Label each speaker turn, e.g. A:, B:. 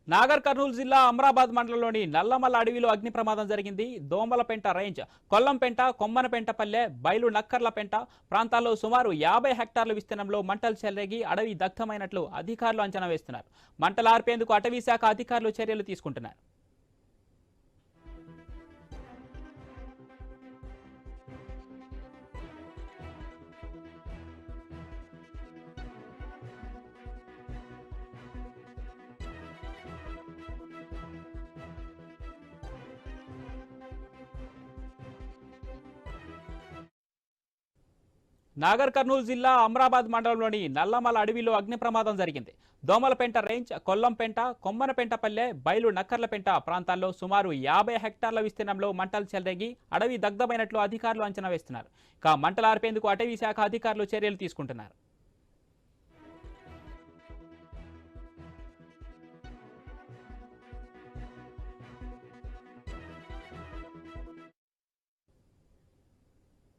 A: నాగర్ కర్నూలు జిల్లా అమరాబాద్ మండలంలోని నల్లమల్ల అడవిలో అగ్ని ప్రమాదం జరిగింది. దోమలపెంట రేంజ్, కొల్లంపెంట, కొమ్మనపెంటపల్లె, బయలు నక్కర్లపెంట ప్రాంతాల్లో సుమారు 50 హెక్టార్ల విస్తీర్ణంలో మంటలు చెలరేగి అడవి దగ్ధమైనట్లు అధికారులు అంచనా వేస్తున్నారు. మంటలు ఆర్పేందుకు అటవీ శాఖ అధికారులు చర్యలు తీసుకుంటున్నారు. నాగర్ కర్నూలు జిల్లా అమరాబాద్ మండలంలోని నల్లమల అడవిలో అగ్ని ప్రమాదం జరిగింది. దోమలపెంట రేంజ్, కొల్లంపెంట, కొమ్మనపెంటపల్లె, బయలు నక్కర్లపెంట ప్రాంతాల్లో సుమారు 50 హెక్టార్ల విస్తీర్ణంలో మంటలు చెలరేగి అడవి దగ్ధమైనట్లు అధికారులు అంచనా వేస్తున్నారు. మంటలు ఆర్పేందుకు అటవీ శాఖ అధికారులు చర్యలు తీసుకుంటున్నారు.